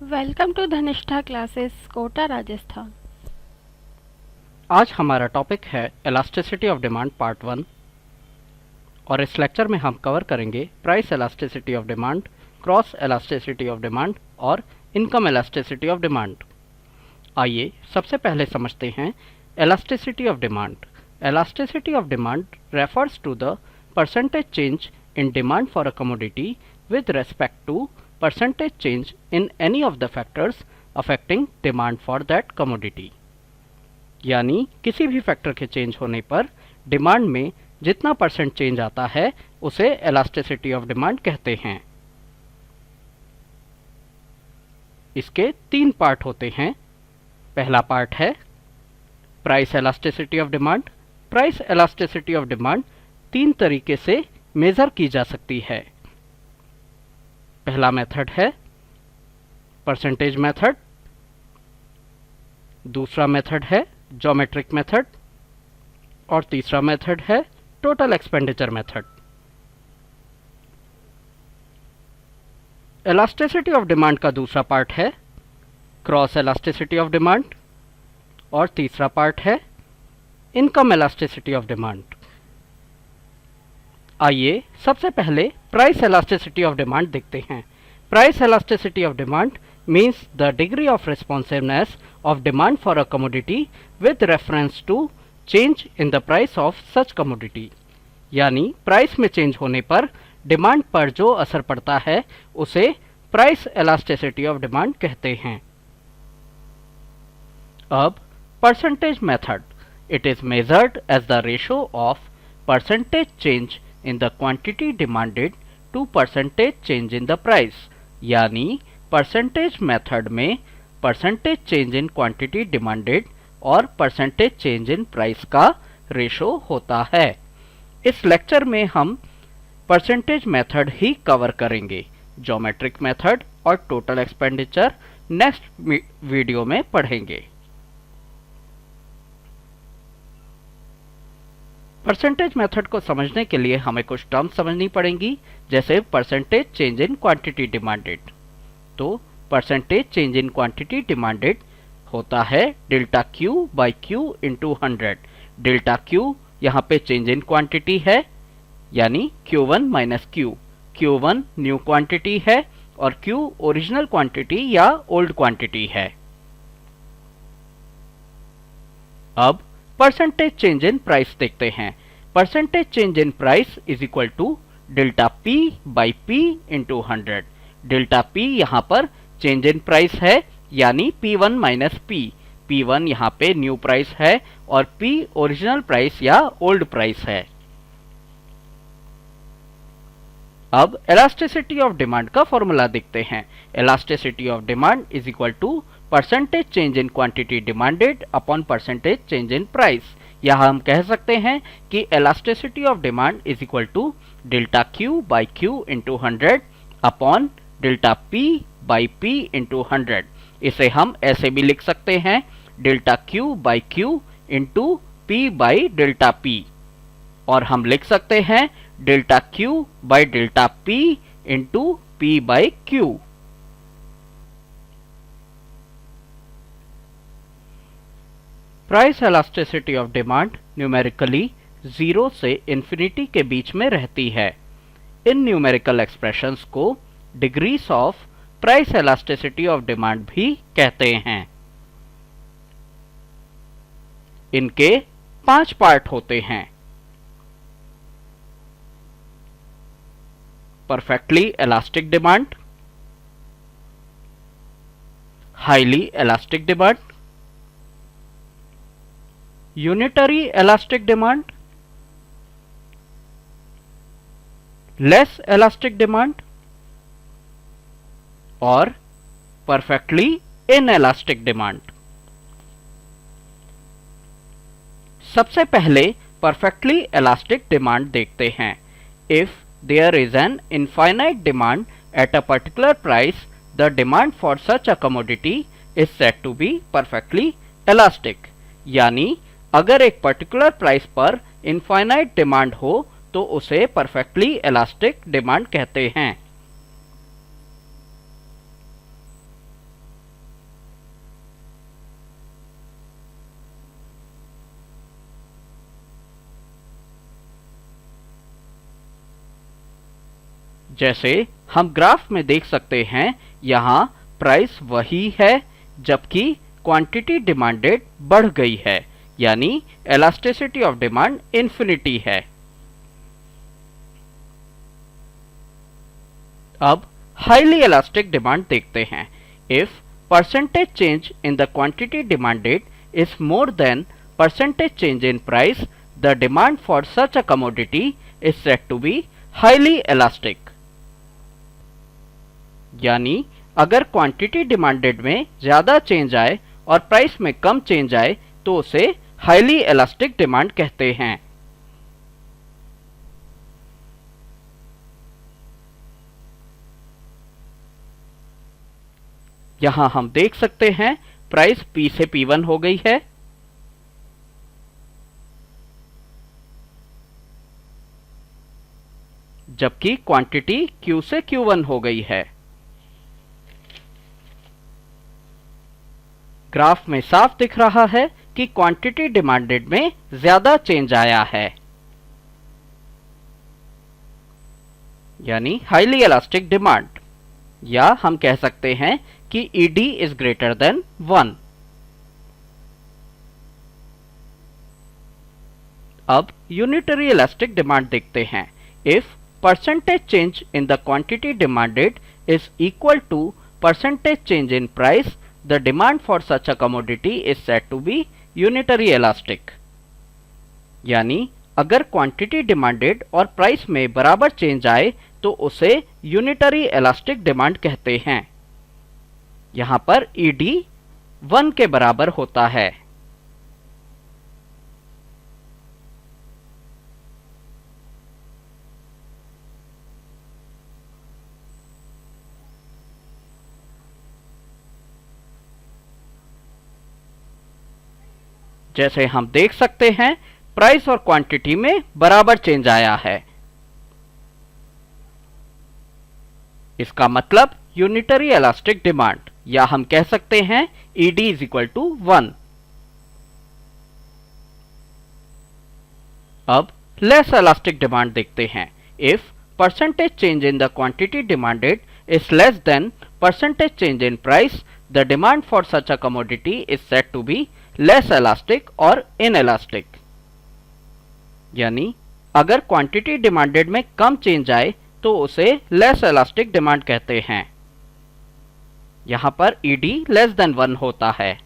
Welcome to Dhanishtha classes Kota Rajasthan. आज हमारा topic है इलास्टिसिटी ऑफ डिमांड पार्ट 1 और इस लेक्चर में हम कवर करेंगे price elasticity of demand, cross elasticity of demand और इनकम इलास्टिसिटी ऑफ डिमांड। आइए सबसे पहले समझते हैं elasticity of demand. Elasticity of demand refers to the percentage change in demand for a commodity with respect to percentage change in any of the factors affecting demand for that commodity। यानी किसी भी factor के change होने पर demand में जितना percent change आता है उसे इलास्टिसिटी ऑफ डिमांड कहते हैं। इसके 3 पार्ट होते हैं। पहला पार्ट है price elasticity of demand. Price elasticity of demand 3 तरीके से मेजर की जा सकती है। पहला मेथड है परसेंटेज मेथड, दूसरा मेथड है ज्योमेट्रिक मेथड और तीसरा मेथड है total expenditure method. Elasticity of demand का दूसरा पार्ट है क्रॉस इलास्टिसिटी ऑफ डिमांड और तीसरा पार्ट है इनकम इलास्टिसिटी ऑफ डिमांड। आइए सबसे पहले प्राइस इलास्टिसिटी ऑफ डिमांड देखते हैं। Price elasticity of demand means the degree of responsiveness of demand for a commodity with reference to change in the price of such commodity. यानी price में change होने पर demand पर जो असर पड़ता है उसे प्राइस इलास्टिसिटी ऑफ डिमांड कहते हैं। अब percentage method, it is measured as the ratio of percentage change in the quantity demanded to percentage change in the price। यानी परसेंटेज मेथड में percentage change in quantity demanded और percentage change in price का ratio होता है। इस lecture में हम percentage method ही cover करेंगे। ज्योमेट्रिक मेथड और टोटल एक्सपेंडिचर नेक्स्ट वीडियो में पढ़ेंगे। परसेंटेज मेथड को समझने के लिए हमें कुछ टर्म्स समझनी पड़ेंगी, जैसे percentage change in quantity demanded. तो percentage change in quantity demanded होता है delta Q by Q into 100। Delta Q यहाँ पे चेंज इन क्वांटिटी है यानी Q1 minus Q. Q1 new quantity है और Q ओरिजिनल क्वांटिटी या ओल्ड क्वांटिटी है। अब परसेंटेज चेंज इन प्राइस देखते हैं। Percentage change in price is equal to delta P by P into 100। Delta P यहाँ पर चेंज इन प्राइस है यानी P1 माइनस P। P1 यहाँ पे न्यू प्राइस है और P ओरिजिनल प्राइस या ओल्ड प्राइस है। अब इलास्टिसिटी ऑफ डिमांड का फॉर्मूला देखते हैं। Elasticity of demand is equal to percentage change in quantity demanded upon percentage change in price. यहाँ हम कह सकते हैं कि elasticity of demand is equal to delta Q by Q into 100 upon delta P by P into 100। इसे हम ऐसे भी लिख सकते हैं delta Q by Q into P by delta P, और हम लिख सकते हैं delta Q by delta P into P by Q. Price elasticity of demand numerically 0 से इन्फिनिटी के बीच में रहती है। इन न्यूमेरिकल एक्सप्रेशंस को degrees of price elasticity of demand भी कहते हैं। इनके 5 पार्ट होते हैं। Perfectly elastic demand, highly elastic demand, unitary elastic demand, less elastic demand और परफेक्टली इनइलास्टिक डिमांड। सबसे पहले परफेक्टली इलास्टिक डिमांड देखते हैं। If there is an infinite demand at a particular price, the demand for such a commodity is said to be perfectly elastic। यानी अगर एक particular price पर infinite demand हो तो उसे परफेक्टली इलास्टिक डिमांड कहते हैं। जैसे हम ग्राफ में देख सकते हैं, यहाँ प्राइस वही है जबकि क्वांटिटी डिमांडेड बढ़ गई है, यानी इलास्टिसिटी ऑफ डिमांड इन्फिनिटी है। अब हाईली इलास्टिक डिमांड देखते हैं। If percentage change in the quantity demanded is more than percentage change in price, the demand for such a commodity is said to be highly elastic. यानी अगर quantity demanded में ज्यादा change आए और price में कम change आए तो उसे हाईली इलास्टिक डिमांड कहते हैं। यहां हम देख सकते हैं प्राइस P से P1 हो गई है, जबकि क्वांटिटी Q से Q1 हो गई है। ग्राफ में साफ दिख रहा है कि क्वांटिटी डिमांडेड में ज्यादा चेंज आया है, यानी हाईली इलास्टिक डिमांड, या हम कह सकते हैं कि ED इज ग्रेटर देन 1। अब यूनिटरी इलास्टिक डिमांड देखते हैं। If percentage change in the quantity demanded is equal to percentage change in price, the demand for such a commodity is said to be unitary elastic. यानी अगर quantity demanded और price में बराबर change आए तो उसे यूनिटरी इलास्टिक डिमांड कहते हैं। यहां पर ED 1 के बराबर होता है। जैसे हम देख सकते हैं प्राइस और क्वांटिटी में बराबर चेंज आया है, इसका मतलब यूनिटरी इलास्टिक डिमांड, या हम कह सकते हैं ED इज इक्वल टू 1। अब लेस इलास्टिक डिमांड देखते हैं। If percentage change in the quantity demanded is less than percentage change in price, the demand for such a commodity is said to be less elastic और inelastic. यानी अगर quantity demanded में कम change आए तो उसे less elastic demand कहते हैं। यहां पर ED लेस देन 1 होता है।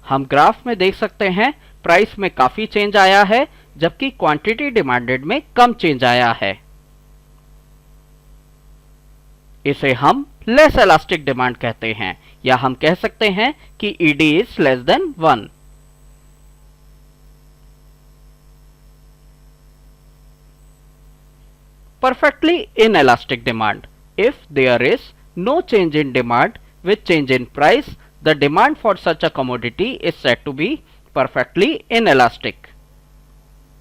हम ग्राफ में देख सकते हैं प्राइस में काफी चेंज आया है जबकि क्वांटिटी डिमांडेड में कम चेंज आया है। इसे हम लेस इलास्टिक डिमांड कहते हैं, या हम कह सकते हैं कि ED is less then 1। Perfectly inelastic demand. If there is no change in demand with change in price, the demand for such a commodity is said to be perfectly inelastic.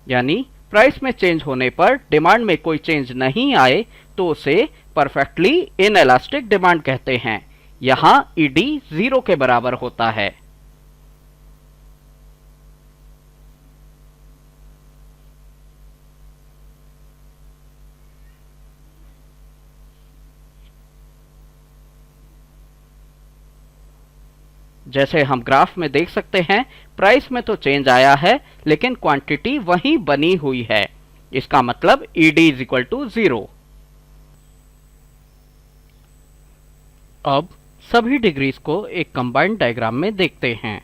यानी price में change होने पर demand में कोई change नहीं आए तो उसे परफेक्टली इनइलास्टिक डिमांड कहते हैं। यहां ED 0 के बराबर होता है। जैसे हम ग्राफ में देख सकते हैं प्राइस में तो चेंज आया है लेकिन क्वांटिटी वहीं बनी हुई है, इसका मतलब ED इज इक्वल टू 0। अब सभी डिग्रीज को एक कंबाइंड डायग्राम में देखते हैं।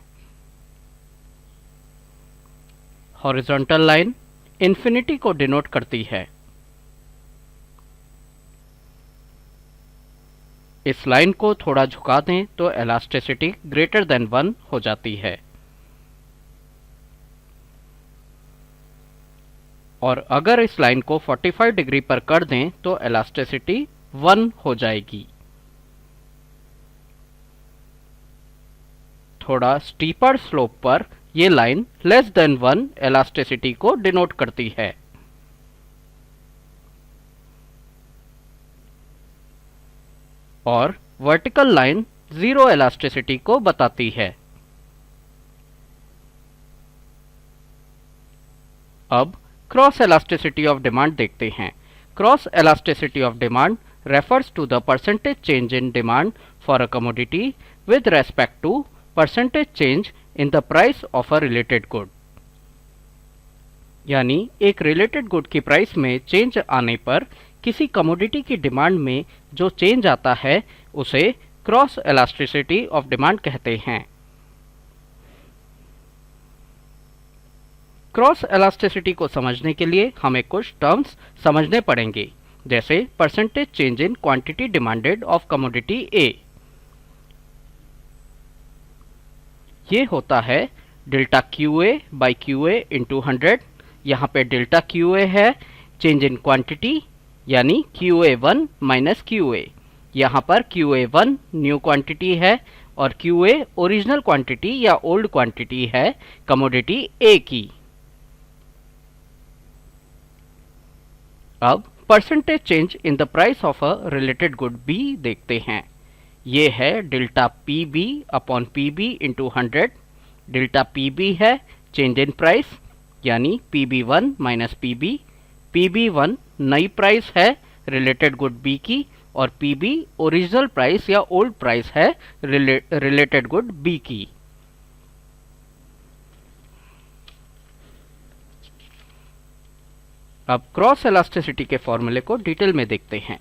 हॉरिजॉन्टल लाइन इन्फिनिटी को डिनोट करती है। इस लाइन को थोड़ा झुका दें तो इलास्टिसिटी ग्रेटर देन 1 हो जाती है, और अगर इस लाइन को 45 डिग्री पर कर दें तो इलास्टिसिटी 1 हो जाएगी। थोड़ा स्टीपर स्लोप पर ये लाइन लेस देन 1 इलास्टिसिटी को डिनोट करती है। और वर्टिकल लाइन जीरो इलास्टिसिटी को बताती है। अब क्रॉस इलास्टिसिटी ऑफ डिमांड देखते हैं। Cross elasticity of demand refers to the percentage change in demand for a commodity with respect to percentage change in the price of a related good। यानी एक related good की price में change आने पर किसी commodity की demand में जो चेंज आता है उसे क्रॉस इलास्टिसिटी ऑफ डिमांड कहते हैं। क्रॉस इलास्टिसिटी को समझने के लिए हमें कुछ टर्म्स समझने पड़ेंगे, जैसे percentage change in quantity demanded of commodity A. ये होता है delta Q A by Q A into 100। यहाँ पे डेल्टा क्यू ए है चेंज इन क्वांटिटी, यानी Q A 1 minus Q A. यहाँ पर क्यू ए 1 न्यू क्वांटिटी है और क्यू ए ओरिजिनल क्वांटिटी या ओल्ड क्वांटिटी है कमोडिटी ए की। अब percentage change in the price of a related good B देखते हैं। ये है delta P B upon P B into 100। Delta P B है चेंज इन प्राइस, यानी P B 1 minus P B. P B 1 नई price है related good B की और पी बी ओरिजिनल प्राइस या ओल्ड प्राइस है रिलेटेड गुड बी की। अब क्रॉस इलास्टिसिटी के फॉर्मूले को डिटेल में देखते हैं।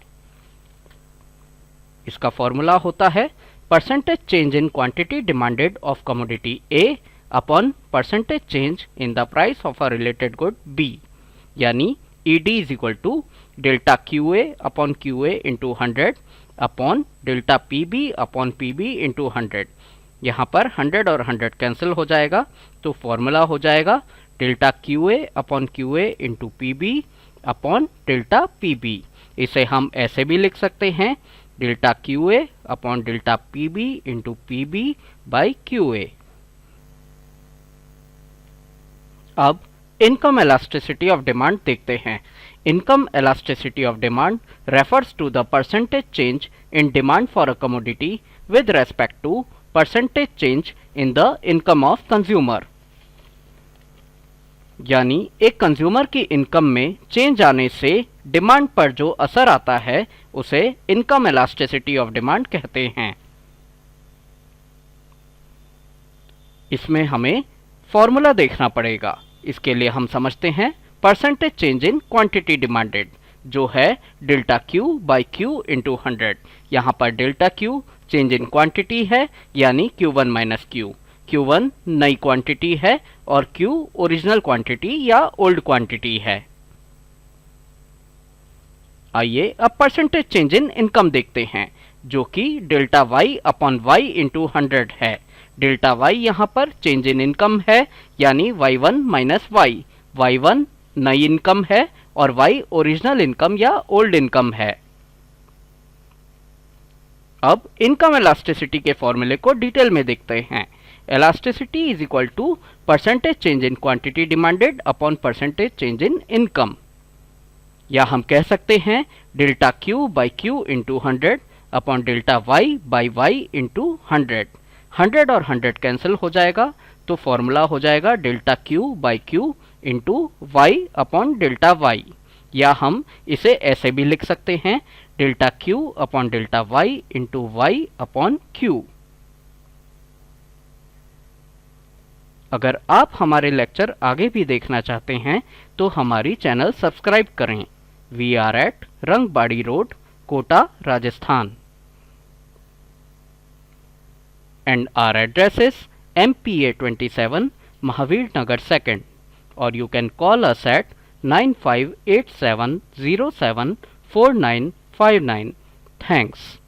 इसका फॉर्मूला होता है percentage change in quantity demanded of commodity A upon percentage change in the price of a related good B, यानी ED is equal to delta Q A upon Q A into 100 upon delta P B upon P B into 100। यहाँ पर 100 और 100 cancel हो जाएगा तो formula हो जाएगा delta Q A upon Q A into P B upon delta P B. इसे हम ऐसे भी लिख सकते हैं delta Q A upon delta P B into P B by Q A. अब इनकम इलास्टिसिटी ऑफ डिमांड देखते हैं। Income elasticity of demand refers to the percentage change in demand for a commodity with respect to percentage change in the income of consumer. यानी एक consumer की income में change आने से demand पर जो असर आता है उसे इनकम इलास्टिसिटी ऑफ डिमांड कहते हैं। इसमें हमें फॉर्मूला देखना पड़ेगा। इसके लिए हम समझते हैं percentage change in quantity demanded, जो है delta Q by Q into 100। यहाँ पर delta Q change in quantity है, यानी Q1 माइनस क्यू। Q1 नई क्वांटिटी है और Q ओरिजिनल क्वांटिटी या ओल्ड क्वांटिटी है। आइए अब परसेंटेज चेंज इन इनकम देखते हैं, जो कि delta y upon y into 100 है। डेल्टा y यहाँ पर चेंज इन इनकम है, यानी y1 माइनस y। y1 नई इनकम है और y ओरिजिनल इनकम या ओल्ड इनकम है। अब इनकम इलास्टिसिटी के फॉर्मूले को डिटेल में देखते हैं। Elasticity is equal to percentage change in quantity demanded upon percentage change in income, या हम कह सकते हैं delta Q by Q into 100 upon delta Y by Y into 100। 100 और 100 कैंसिल हो जाएगा तो फॉर्मूला हो जाएगा delta Q by Q into Y upon delta Y, या हम इसे ऐसे भी लिख सकते हैं delta Q upon delta Y into Y upon Q. अगर आप हमारे लेक्चर आगे भी देखना चाहते हैं तो हमारी चैनल सब्सक्राइब करें। We are at Rangbari road, Kota, Rajasthan, and our address is MPA 27, Mahavir Nagar 2nd, or you can call us at 9587074959. Thanks.